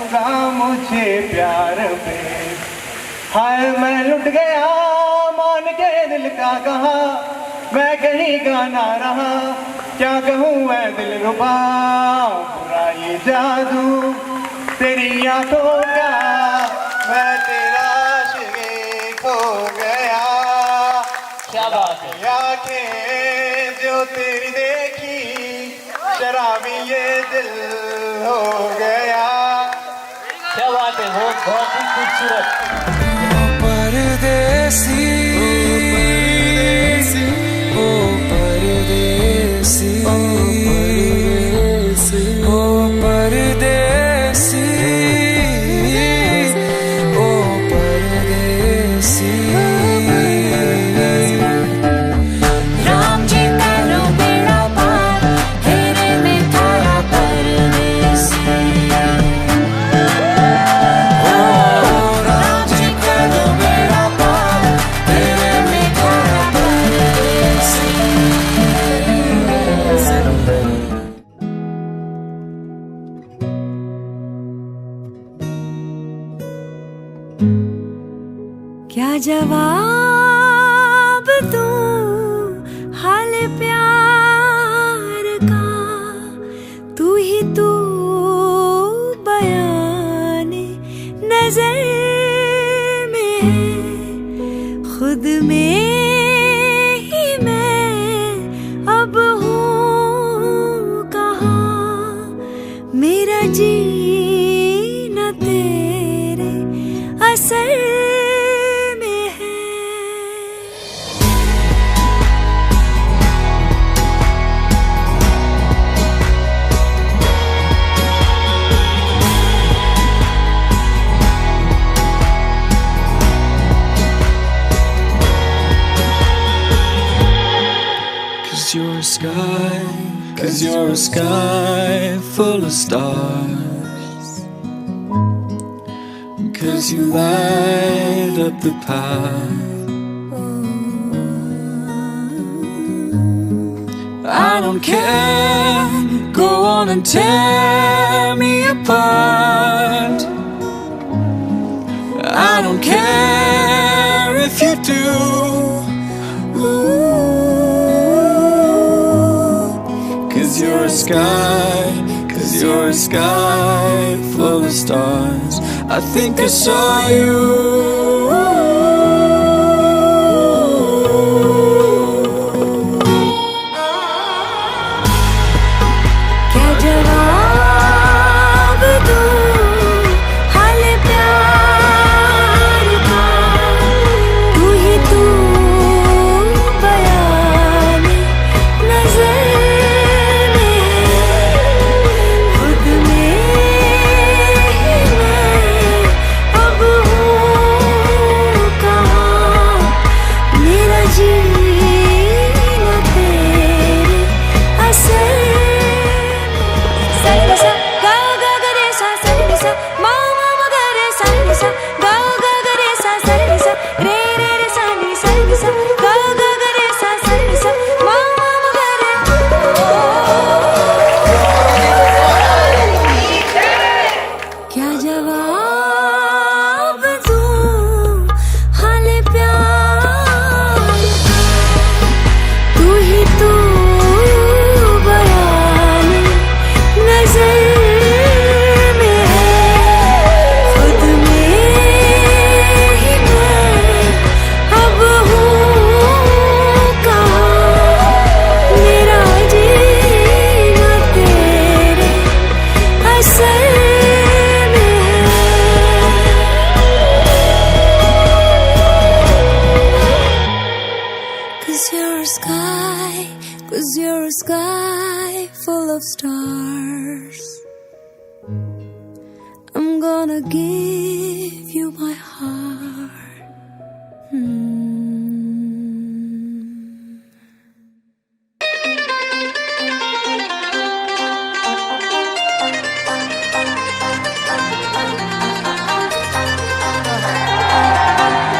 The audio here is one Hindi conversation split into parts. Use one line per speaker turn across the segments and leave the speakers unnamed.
दूंगा मुझे प्यार में। हाय मैं लुट गया मान के दिल का कहा, मैं कहीं का ना रहा, क्या कहूँ मैं दिल रुबा। बुरा ये जादू तेरी आंखों का, मैं तेरा आशिक हो गया।
क्या बात है।
आंखें जो तेरी देखी, शराबी ये दिल हो गया।
क्या बात है, वो बहुत ही खूबसूरत।
परदेसी ओ परदेसी ओ परदेसी ओ परदेसी।
राम जी करो बेड़ा पार, तेरे में थारा परदेसी। राम जी करो बेड़ा पार, तेरे में थारा परदेसी। क्या जवाब दूं हाल प्यार का, तू ही तू बयाने नजर में है, खुद में ही मैं अब हूँ कहाँ। मेरा जीना तेरे असर में है।
Cause you're a sky full of stars. Cause you light up the path. I don't care, go on and tear me apart. I don't care if you do. Cause you're a sky full of stars. I think I saw you.
क्या जवाब दूं हाल प्यार का, तू ही तू बयाने नजर में है, खुद में ही मैं अब हूँ कहाँ। मेरा जीना तेरे असर। सनिसा गा गा गा रे सा, सनिसा मा मा मा गा रे सा, निसा गा गा गा रे सा, सनिसा रे रे रे सा नि, सनिसा गा गा गा रे सा, सनिसा मा मा मा गा रे। क्या जवाब दूं हाल प्यार, तू ही तू बयाने नजर में है, खुद में ही मैं अब हूँ कहाँ। मेरा जीना तेरे असर में है। Cause you're a sky full of stars. I'm gonna give you my heart.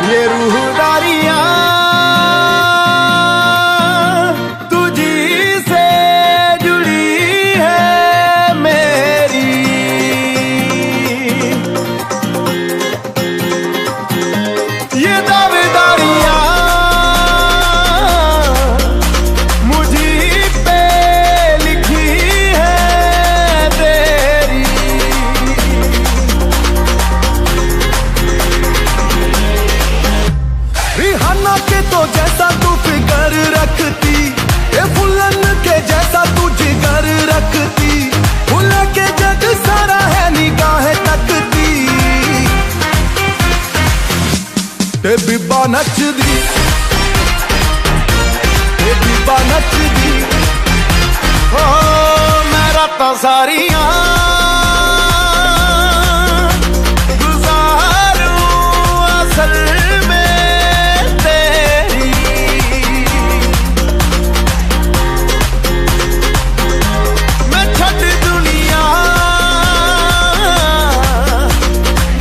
ये रूहदारियां तुझी से जुड़ी है मेरी,
ਤੇ ਬੀਬਾ ਨੱਚਦੀ, ਤੇ ਬੀਬਾ ਨੱਚਦੀ। ਹੋ ਮੈਂ ਰਾਤਾਂ ਸਾਰੀਆਂ ਗੁਜ਼ਾਰੂ ਅਸਲ ਮੇਂ ਤੇਰੀ। ਮੈਂ ਛੱਡ ਦੁਨੀਆ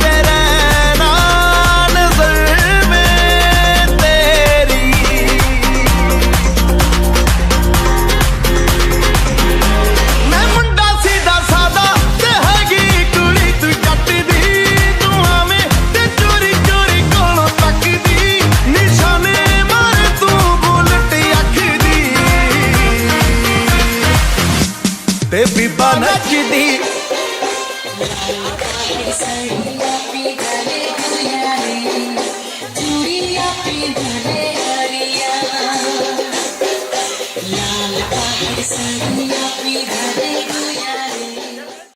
ਤੇਰੇ ਨਾਲ ਨਜ਼ਰ ਮੇਂ ਤੇਰੀ। ਮੈਂ ਮੁੰਡਾ ਸਿੱਧਾ ਸਾਦਾ ਤੇ ਹੈਗੀ ਕੁੜੀ ਤੂੰ ਜੱਟ ਦੀ। ਤੂੰ ਆਵੇਂ ਤੇ ਚੋਰੀ ਚੋਰੀ ਕੋਲੋਂ ਤੱਕਦੀ, ਨਿਸ਼ਾਨੇ ਮਾਰੇ ਤੂੰ ਬੁਲਟ ਅੱਖ ਦੀ। ਤੇ ਬੀਬਾ ਨੱਚਦੀ।
Laal pahad sariya pe ghare guya